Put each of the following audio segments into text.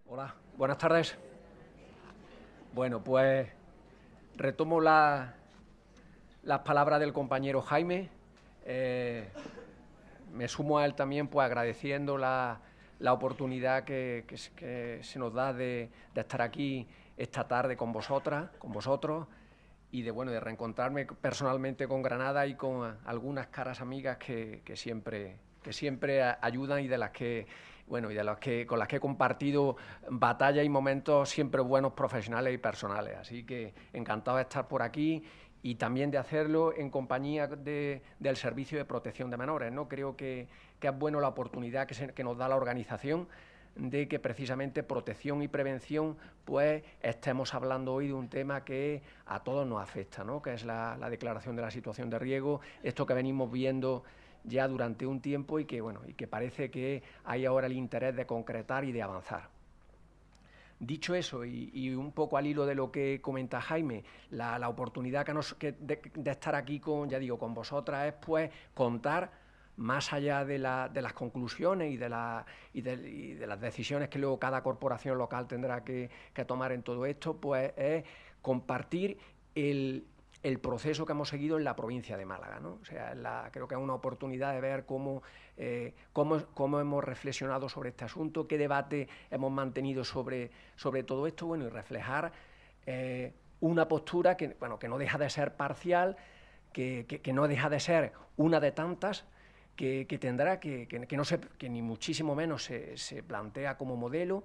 Hola, buenas tardes. Bueno, pues retomo las palabras del compañero Jaime. Eh, Me sumo a él también, pues agradeciendo la oportunidad que se nos da de estar aquí esta tarde con vosotros, y de reencontrarme personalmente con Granada y con algunas caras amigas que siempre ayudan y de las que con las que he compartido batallas y momentos siempre buenos, profesionales y personales. Así que encantado de estar por aquí y también de hacerlo en compañía del Servicio de Protección de Menores, ¿no? Creo que es bueno la oportunidad que nos da la organización de que precisamente protección y prevención pues estemos hablando hoy de un tema que a todos nos afecta, ¿no? Que es la declaración de la situación de riesgo, esto que venimos viendo ya durante un tiempo y que parece que hay ahora el interés de concretar y de avanzar. Dicho eso, y un poco al hilo de lo que comenta Jaime, la oportunidad de estar aquí con vosotras es pues contar más allá de las conclusiones y de las decisiones que luego cada corporación local tendrá que tomar en todo esto, pues es compartir el proceso que hemos seguido en la provincia de Málaga, ¿no? O sea, creo que es una oportunidad de ver cómo hemos reflexionado sobre este asunto, qué debate hemos mantenido sobre todo esto, bueno, y reflejar una postura que no deja de ser parcial, que no deja de ser una de tantas, que tendrá que ni muchísimo menos se plantea como modelo,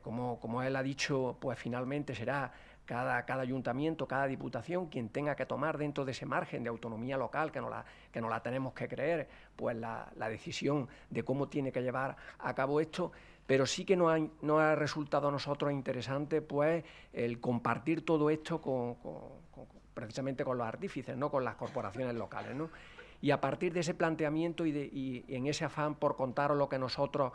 como él ha dicho, pues finalmente será cada ayuntamiento, cada diputación quien tenga que tomar dentro de ese margen de autonomía local que no la tenemos que creer, pues la decisión de cómo tiene que llevar a cabo esto. Pero sí que nos ha resultado a nosotros interesante pues el compartir todo esto precisamente con los artífices, ¿no? Con las corporaciones locales, ¿no? Y a partir de ese planteamiento y en ese afán por contaros lo que nosotras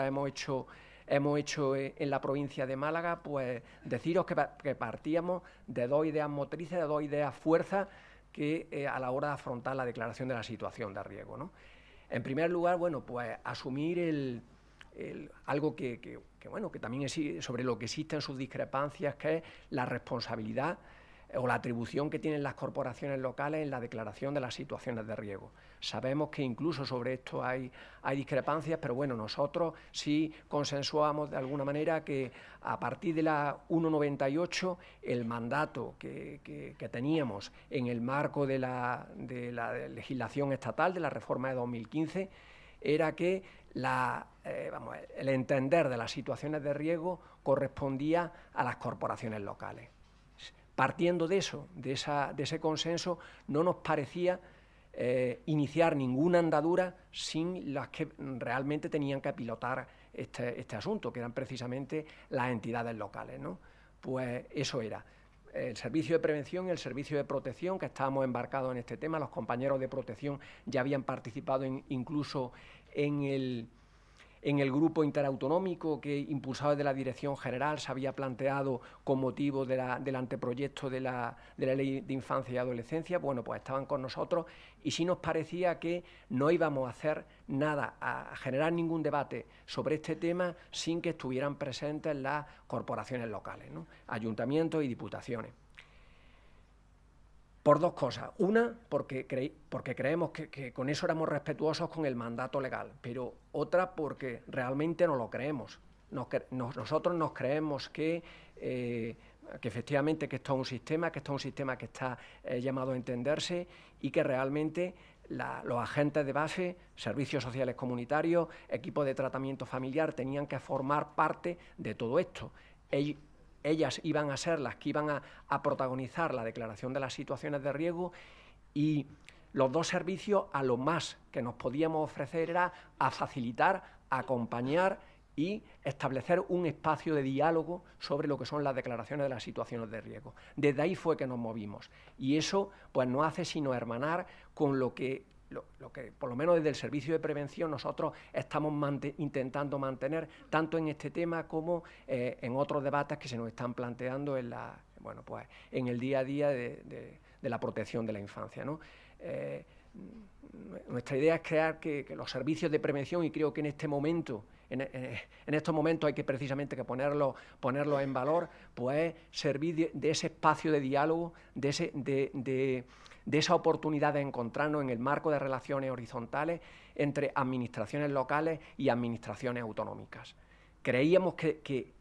hemos hecho en la provincia de Málaga, pues deciros que partíamos de dos ideas motrices, de dos ideas fuerzas que a la hora de afrontar la declaración de la situación de riesgo, ¿no? En primer lugar, pues asumir algo que también sobre lo que existen sus discrepancias, que es la responsabilidad o la atribución que tienen las corporaciones locales en la declaración de las situaciones de riesgo. Sabemos que incluso sobre esto hay discrepancias, pero bueno, nosotros sí consensuamos de alguna manera que a partir de la 198 el mandato que teníamos en el marco de la legislación estatal, de la reforma de 2015, era que el entender de las situaciones de riesgo correspondía a las corporaciones locales. Partiendo de eso, de ese consenso, no nos parecía iniciar ninguna andadura sin las que realmente tenían que pilotar este asunto, que eran precisamente las entidades locales, ¿no? Pues eso era el servicio de prevención y el servicio de protección, que estábamos embarcados en este tema. Los compañeros de protección ya habían participado incluso en el grupo interautonómico que, impulsado desde la Dirección General, se había planteado con motivo del anteproyecto de la Ley de Infancia y Adolescencia. Bueno, pues estaban con nosotros y sí nos parecía que no íbamos a hacer nada, a generar ningún debate sobre este tema sin que estuvieran presentes las corporaciones locales, ¿no? Ayuntamientos y diputaciones. Por dos cosas. Una, porque creemos que con eso éramos respetuosos con el mandato legal, pero otra porque realmente no lo creemos. Nosotros nos creemos que efectivamente que esto es un sistema, que está llamado a entenderse y que realmente los agentes de base, servicios sociales comunitarios, equipos de tratamiento familiar, tenían que formar parte de todo esto. Ellas iban a ser las que iban a protagonizar la declaración de las situaciones de riesgo, y los dos servicios a lo más que nos podíamos ofrecer era a facilitar, acompañar y establecer un espacio de diálogo sobre lo que son las declaraciones de las situaciones de riesgo. Desde ahí fue que nos movimos y eso pues no hace sino hermanar con lo que por lo menos desde el servicio de prevención nosotros estamos intentando mantener tanto en este tema como en otros debates que se nos están planteando en el día a día de la protección de la infancia, ¿no? nuestra idea es crear que los servicios de prevención, y creo que en este momento, en estos momentos hay que precisamente que ponerlo en valor, pues servir de ese espacio de diálogo, de esa oportunidad de encontrarnos en el marco de relaciones horizontales entre administraciones locales y administraciones autonómicas. Creemos que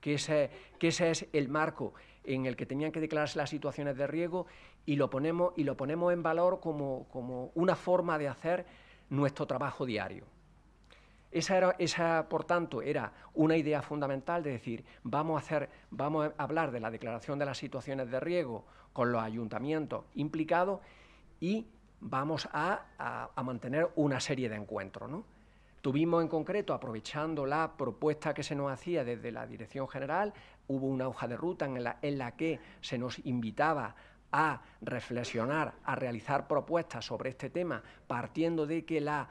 ese es el marco en el que tenían que declararse las situaciones de riesgo, y lo ponemos en valor como una forma de hacer nuestro trabajo diario. Esa, por tanto, era una idea fundamental de decir, vamos a hablar de la declaración de las situaciones de riesgo con los ayuntamientos implicados, y vamos a mantener una serie de encuentros, ¿no? Tuvimos en concreto, aprovechando la propuesta que se nos hacía desde la Dirección General, hubo una hoja de ruta en la que se nos invitaba a reflexionar, a realizar propuestas sobre este tema, partiendo de que la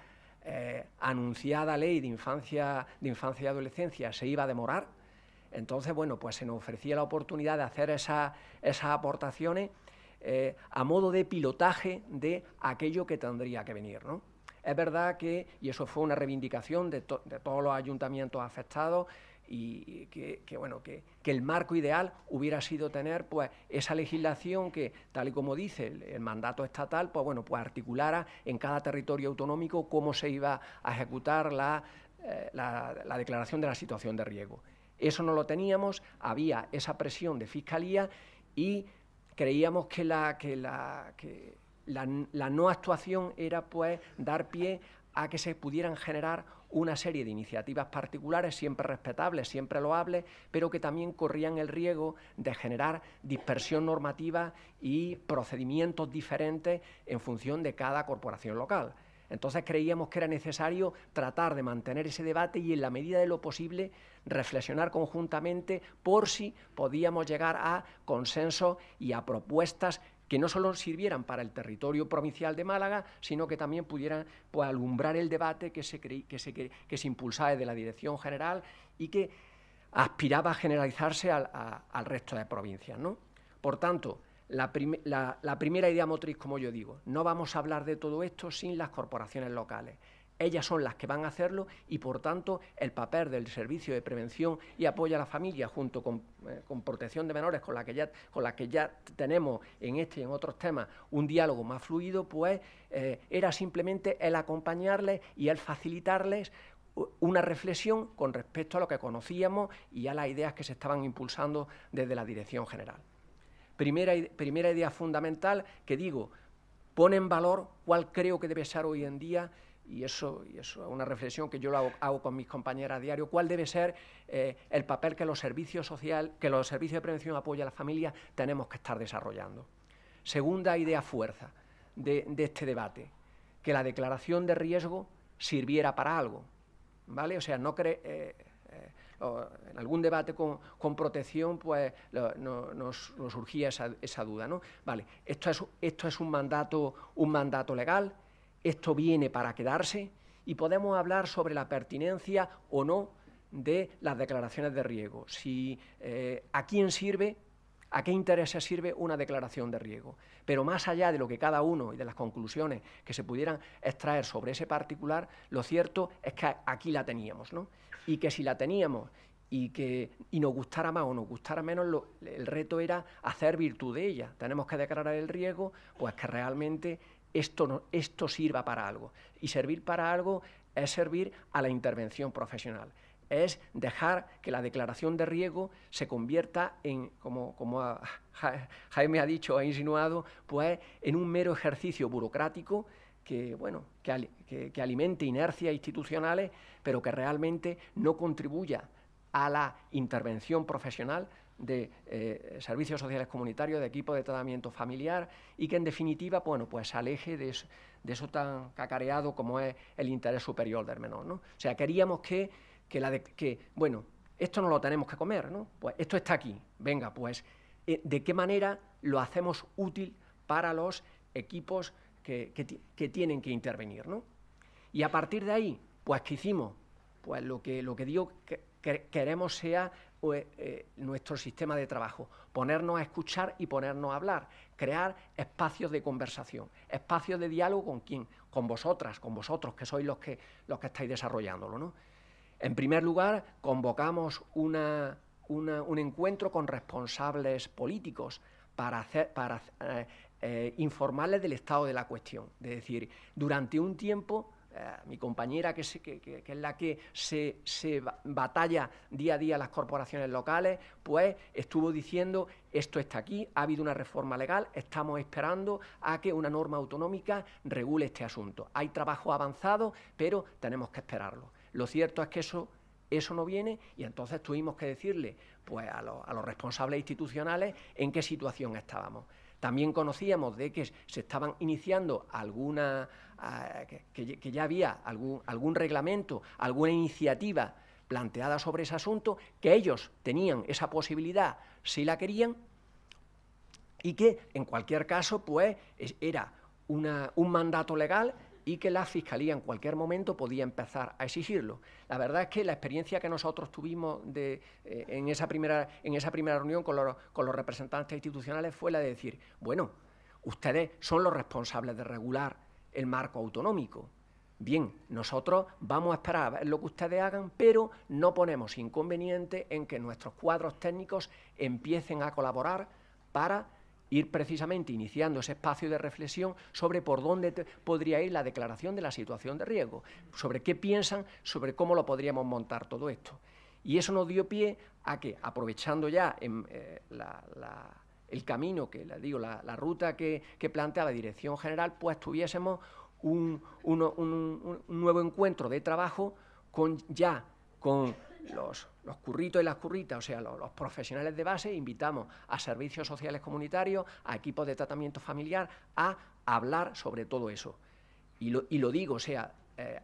anunciada ley de infancia y adolescencia se iba a demorar. Entonces, bueno, pues se nos ofrecía la oportunidad de hacer esas aportaciones a modo de pilotaje de aquello que tendría que venir, ¿no? Es verdad que, y eso fue una reivindicación de todos los ayuntamientos afectados, y que el marco ideal hubiera sido tener pues esa legislación que, tal y como dice el mandato estatal, pues bueno, pues articulara en cada territorio autonómico cómo se iba a ejecutar la declaración de la situación de riesgo. Eso no lo teníamos, había esa presión de Fiscalía, y creíamos que la no actuación era pues dar pie a que se pudieran generar una serie de iniciativas particulares, siempre respetables, siempre loables, pero que también corrían el riesgo de generar dispersión normativa y procedimientos diferentes en función de cada corporación local. Entonces creíamos que era necesario tratar de mantener ese debate y, en la medida de lo posible, reflexionar conjuntamente por si podíamos llegar a consensos y a propuestas que no solo sirvieran para el territorio provincial de Málaga, sino que también pudieran pues alumbrar el debate que se impulsaba desde la Dirección General y que aspiraba a generalizarse al resto de provincias, ¿no? Por tanto, la primera idea motriz, como yo digo, no vamos a hablar de todo esto sin las corporaciones locales. Ellas son las que van a hacerlo, y por tanto el papel del Servicio de Prevención y Apoyo a la Familia, junto con Protección de Menores, con la que ya tenemos en este y en otros temas un diálogo más fluido, pues era simplemente el acompañarles y el facilitarles una reflexión con respecto a lo que conocíamos y a las ideas que se estaban impulsando desde la Dirección General. Primera idea fundamental que digo, pone en valor cuál creo que debe ser hoy en día, y eso es una reflexión que yo hago con mis compañeras a diario, cuál debe ser el papel que los servicios de prevención y apoyo a la familia tenemos que estar desarrollando. Segunda idea fuerza de este debate, que la declaración de riesgo sirviera para algo, ¿vale? O sea, en algún debate con protección pues nos surgía esa duda, ¿no? Vale, esto es un mandato legal. Esto viene para quedarse, y podemos hablar sobre la pertinencia o no de las declaraciones de riesgo. ¿A quién sirve, a qué intereses sirve una declaración de riesgo? Pero más allá de lo que cada uno y de las conclusiones que se pudieran extraer sobre ese particular, lo cierto es que aquí la teníamos, ¿no? Y que si la teníamos y nos gustara más o nos gustara menos, el reto era hacer virtud de ella. Tenemos que declarar el riesgo, pues que realmente esto sirva para algo. Y servir para algo es servir a la intervención profesional. Es dejar que la declaración de riesgo se convierta en, como Jaime ha dicho, ha insinuado, pues en un mero ejercicio burocrático que alimente inercias institucionales, pero que realmente no contribuya a la intervención profesional de servicios sociales comunitarios, de equipos de tratamiento familiar, y que en definitiva pues se aleje de eso tan cacareado como es el interés superior del menor, ¿no? O sea, queríamos que esto no lo tenemos que comer, ¿no? Pues esto está aquí, venga, pues ¿de qué manera lo hacemos útil para los equipos que tienen que intervenir, ¿no? Y a partir de ahí, pues ¿qué hicimos? Pues lo que digo queremos sea nuestro sistema de trabajo, ponernos a escuchar y ponernos a hablar, crear espacios de conversación, espacios de diálogo ¿con quién? Con vosotras, con vosotros, que sois los que estáis desarrollándolo, ¿no? En primer lugar, convocamos un encuentro con responsables políticos para informarles del estado de la cuestión. Es decir, durante un tiempo, mi compañera, que es la que se batalla día a día las corporaciones locales, pues estuvo diciendo: esto está aquí, ha habido una reforma legal, estamos esperando a que una norma autonómica regule este asunto. Hay trabajo avanzado, pero tenemos que esperarlo. Lo cierto es que eso no viene, y entonces tuvimos que decirle pues a los responsables institucionales en qué situación estábamos. También conocíamos de que se estaban iniciando que ya había algún reglamento, alguna iniciativa planteada sobre ese asunto, que ellos tenían esa posibilidad si la querían, y que en cualquier caso pues era un mandato legal y que la Fiscalía en cualquier momento podía empezar a exigirlo. La verdad es que la experiencia que nosotros tuvimos en esa primera reunión con los representantes institucionales fue la de decir: bueno, ustedes son los responsables de regular el marco autonómico. Bien, nosotros vamos a esperar a ver lo que ustedes hagan, pero no ponemos inconveniente en que nuestros cuadros técnicos empiecen a colaborar para ir precisamente iniciando ese espacio de reflexión sobre por dónde podría ir la declaración de la situación de riesgo, sobre qué piensan, sobre cómo lo podríamos montar todo esto. Y eso nos dio pie a que, aprovechando ya el camino, la ruta que planteaba la Dirección General, pues tuviésemos un nuevo encuentro de trabajo con los curritos y las curritas, o sea, los profesionales de base. Invitamos a servicios sociales comunitarios, a equipos de tratamiento familiar, a hablar sobre todo eso. Y lo digo, o sea,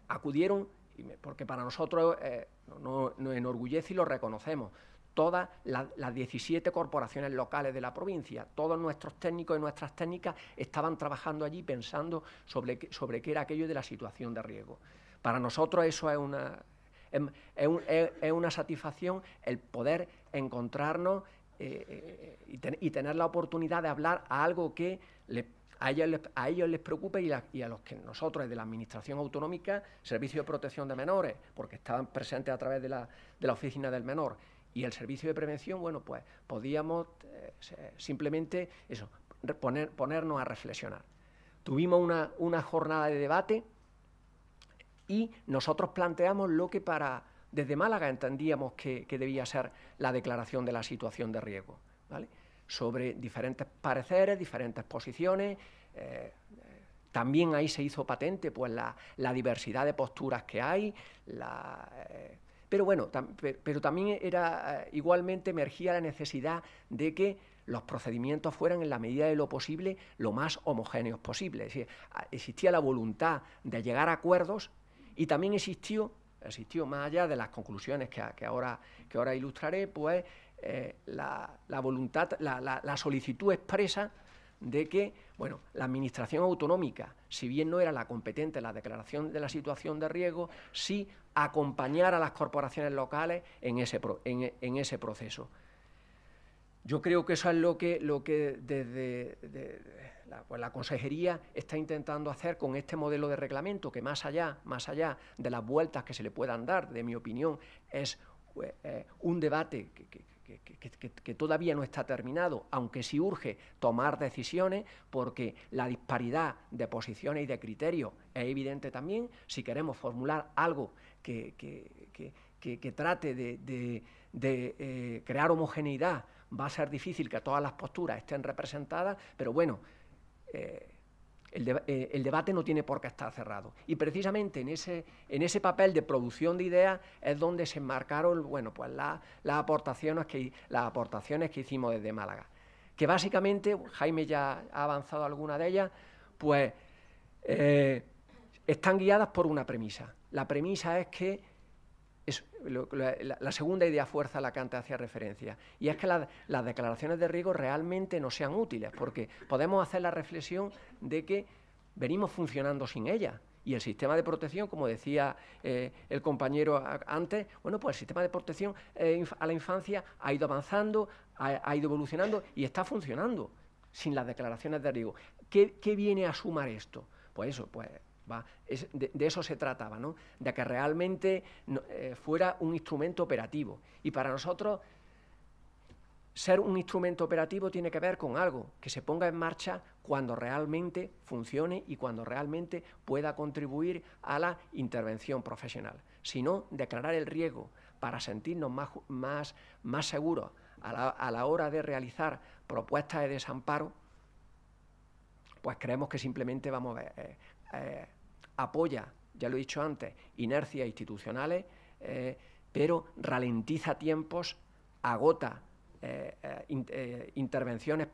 acudieron, porque para nosotros nos enorgullece y lo reconocemos, todas las 17 corporaciones locales de la provincia, todos nuestros técnicos y nuestras técnicas estaban trabajando allí pensando sobre qué era aquello de la situación de riesgo. Para nosotros eso es una satisfacción, el poder encontrarnos y tener la oportunidad de hablar a algo que a ellos les preocupa, y a los que nosotros, desde la Administración Autonómica, Servicio de Protección de Menores, porque estaban presentes a través de la Oficina del Menor, y el Servicio de Prevención, bueno, pues podíamos simplemente eso, ponernos a reflexionar. Tuvimos una jornada de debate y nosotros planteamos lo que desde Málaga entendíamos que debía ser la declaración de la situación de riesgo, ¿vale? Sobre diferentes pareceres, diferentes posiciones. También ahí se hizo patente pues la diversidad de posturas que hay, pero bueno, pero también igualmente emergía la necesidad de que los procedimientos fueran, en la medida de lo posible, lo más homogéneos posible. Es decir, existía la voluntad de llegar a acuerdos, y también existió más allá de las conclusiones que ahora ilustraré, pues la voluntad, la solicitud expresa de que, bueno, la Administración Autonómica, si bien no era la competente en la declaración de la situación de riesgo, sí acompañar a las corporaciones locales en ese proceso. Yo creo que eso es lo que desde la Consejería está intentando hacer con este modelo de reglamento, que más allá de las vueltas que se le puedan dar, de mi opinión, es un debate que todavía no está terminado, aunque sí urge tomar decisiones, porque la disparidad de posiciones y de criterios es evidente también. Si queremos formular algo que trate de crear homogeneidad, va a ser difícil que todas las posturas estén representadas, pero bueno, el debate no tiene por qué estar cerrado. Y precisamente en ese papel de producción de ideas es donde se enmarcaron, bueno, pues las aportaciones que hicimos desde Málaga, que básicamente, Jaime ya ha avanzado alguna de ellas, pues están guiadas por una premisa. La premisa es que la segunda idea fuerza a la que antes hacía referencia, y es que las declaraciones de riesgo realmente no sean útiles, porque podemos hacer la reflexión de que venimos funcionando sin ellas, Y el sistema de protección, como decía el compañero antes, bueno, pues el sistema de protección a la infancia ha ido avanzando, ha ido evolucionando y está funcionando sin las declaraciones de riesgo. ¿Qué viene a sumar esto? Pues eso, pues de eso se trataba, ¿no? De que realmente fuera un instrumento operativo. Y para nosotros, ser un instrumento operativo tiene que ver con algo que se ponga en marcha cuando realmente funcione y cuando realmente pueda contribuir a la intervención profesional. Si no, declarar el riesgo para sentirnos más seguros a la hora de realizar propuestas de desamparo, pues creemos que simplemente apoya, ya lo he dicho antes, inercias institucionales, pero ralentiza tiempos, agota intervenciones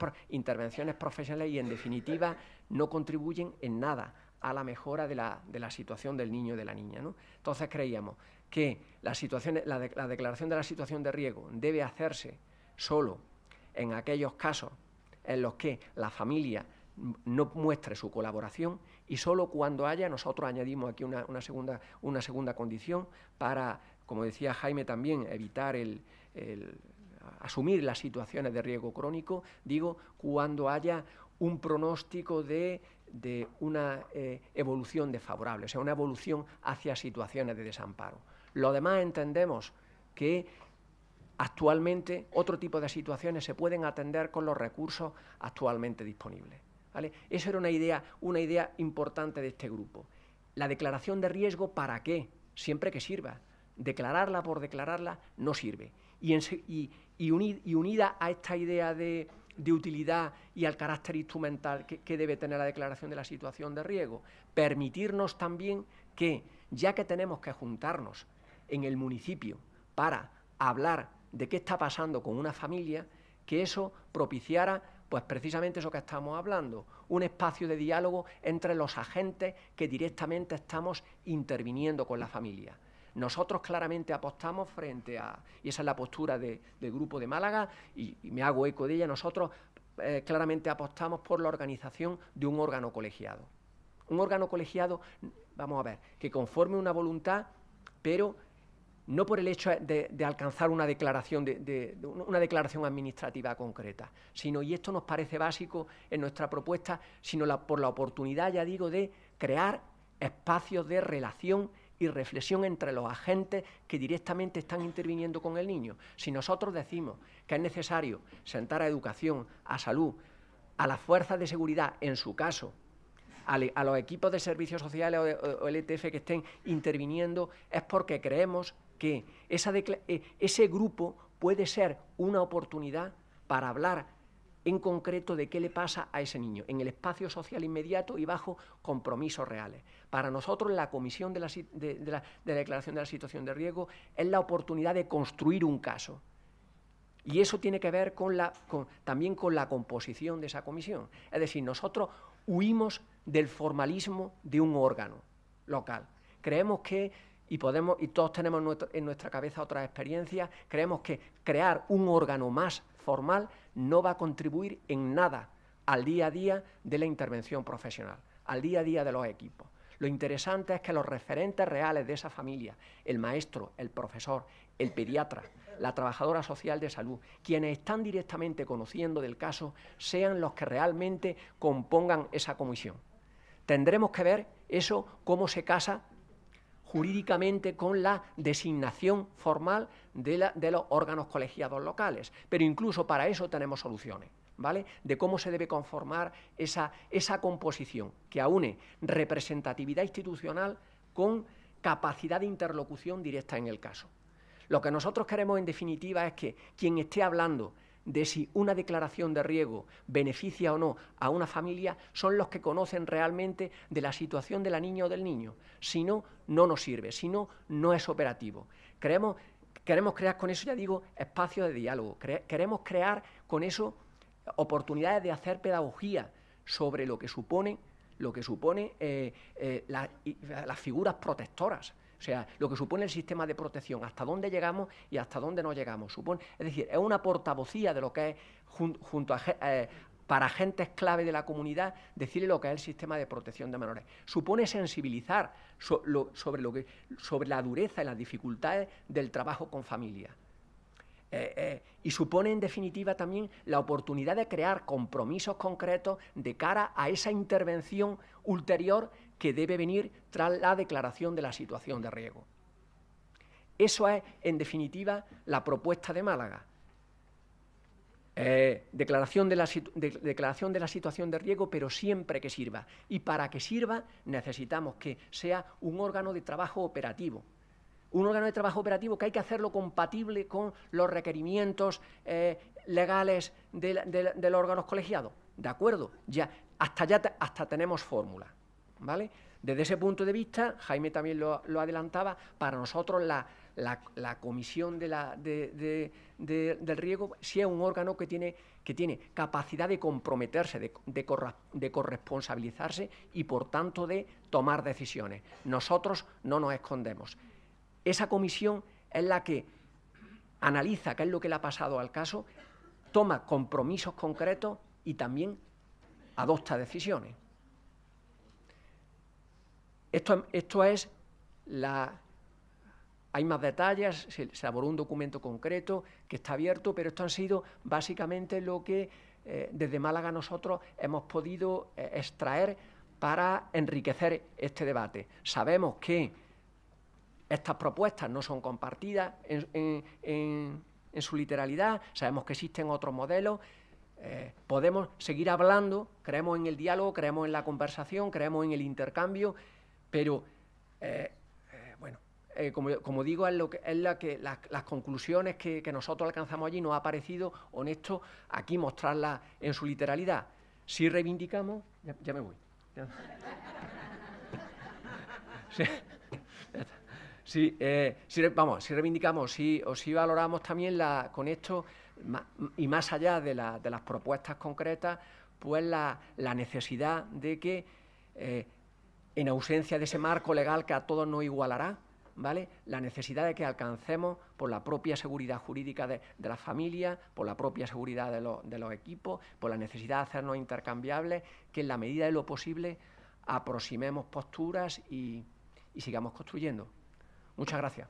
profesionales y, en definitiva, no contribuyen en nada a la mejora de la situación del niño y de la niña, ¿no? Entonces creíamos que la declaración de la situación de riesgo debe hacerse solo en aquellos casos en los que la familia no muestre su colaboración y solo cuando haya, nosotros añadimos aquí una segunda condición para, como decía Jaime también, evitar asumir las situaciones de riesgo crónico, digo, cuando haya un pronóstico de una evolución desfavorable, o sea, una evolución hacia situaciones de desamparo. Lo demás entendemos que actualmente otro tipo de situaciones se pueden atender con los recursos actualmente disponibles, ¿vale? Eso era una idea importante de este grupo. La declaración de riesgo, ¿para qué? Siempre que sirva. Declararla por declararla no sirve. Y unida a esta idea de utilidad y al carácter instrumental que debe tener la declaración de la situación de riesgo, permitirnos también que, ya que tenemos que juntarnos en el municipio para hablar de qué está pasando con una familia, que eso propiciara, pues precisamente eso que estamos hablando, un espacio de diálogo entre los agentes que directamente estamos interviniendo con la familia. Nosotros claramente apostamos frente a, y esa es la postura del Grupo de Málaga, y me hago eco de ella, nosotros claramente apostamos por la organización de un órgano colegiado. Un órgano colegiado, vamos a ver, que conforme una voluntad, pero no por el hecho de alcanzar una declaración, una declaración administrativa concreta, sino, y esto nos parece básico en nuestra propuesta, sino por la oportunidad, ya digo, de crear espacios de relación y reflexión entre los agentes que directamente están interviniendo con el niño. Si nosotros decimos que es necesario sentar a educación, a salud, a las fuerzas de seguridad, en su caso, a los equipos de servicios sociales o LTF que estén interviniendo, es porque creemos que ese grupo puede ser una oportunidad para hablar en concreto de qué le pasa a ese niño, en el espacio social inmediato y bajo compromisos reales. Para nosotros, la comisión de la declaración de la situación de riesgo es la oportunidad de construir un caso. Y eso tiene que ver también con la composición de esa comisión. Es decir, nosotros huimos del formalismo de un órgano local. Creemos que, y todos tenemos en nuestra cabeza otras experiencias, creemos que crear un órgano más formal no va a contribuir en nada al día a día de la intervención profesional, al día a día de los equipos. Lo interesante es que los referentes reales de esa familia, el maestro, el profesor, el pediatra, la trabajadora social de salud, quienes están directamente conociendo del caso, sean los que realmente compongan esa comisión. Tendremos que ver eso, cómo se casa jurídicamente con la designación formal de los órganos colegiados locales, pero incluso para eso tenemos soluciones, ¿vale? De cómo se debe conformar esa composición que aúne representatividad institucional con capacidad de interlocución directa en el caso. Lo que nosotros queremos, en definitiva, es que quien esté hablando de si una declaración de riesgo beneficia o no a una familia son los que conocen realmente de la situación de la niña o del niño. Si no, no nos sirve, si no, no es operativo. Queremos crear con eso, ya digo, espacios de diálogo. Queremos crear con eso oportunidades de hacer pedagogía sobre lo que supone las figuras protectoras. O sea, lo que supone el sistema de protección, hasta dónde llegamos y hasta dónde no llegamos. Es decir, es una portavocía de lo que es para agentes clave de la comunidad, decirle lo que es el sistema de protección de menores. Supone sensibilizar sobre la dureza y las dificultades del trabajo con familias. Y supone, en definitiva, también la oportunidad de crear compromisos concretos de cara a esa intervención ulterior que debe venir tras la declaración de la situación de riesgo. Eso es, en definitiva, la propuesta de Málaga. Declaración de la situación de riesgo, pero siempre que sirva. Y para que sirva necesitamos que sea un órgano de trabajo operativo. Un órgano de trabajo operativo que hay que hacerlo compatible con los requerimientos legales de los órganos colegiados. ¿De acuerdo? Hasta tenemos fórmula, ¿vale? Desde ese punto de vista, Jaime también lo adelantaba, para nosotros la comisión del riesgo sí es un órgano que tiene capacidad de comprometerse, de corresponsabilizarse y, por tanto, de tomar decisiones. Nosotros no nos escondemos. Esa comisión es la que analiza qué es lo que le ha pasado al caso, toma compromisos concretos y también adopta decisiones. Esto es hay más detalles, se elaboró un documento concreto que está abierto, pero esto han sido básicamente lo que desde Málaga nosotros hemos podido extraer para enriquecer este debate. Sabemos que estas propuestas no son compartidas en su literalidad, sabemos que existen otros modelos, podemos seguir hablando, creemos en el diálogo, creemos en la conversación, creemos en el intercambio, pero como digo, las conclusiones que nosotros alcanzamos allí nos ha parecido honesto aquí mostrarlas en su literalidad. Si reivindicamos... Ya me voy. Si reivindicamos, si valoramos también con esto, y más allá de las propuestas concretas, pues la necesidad de que, en ausencia de ese marco legal que a todos nos igualará, ¿vale?, la necesidad de que alcancemos por la propia seguridad jurídica de las familias, por la propia seguridad de los equipos, por la necesidad de hacernos intercambiables, que en la medida de lo posible aproximemos posturas y sigamos construyendo. Muchas gracias.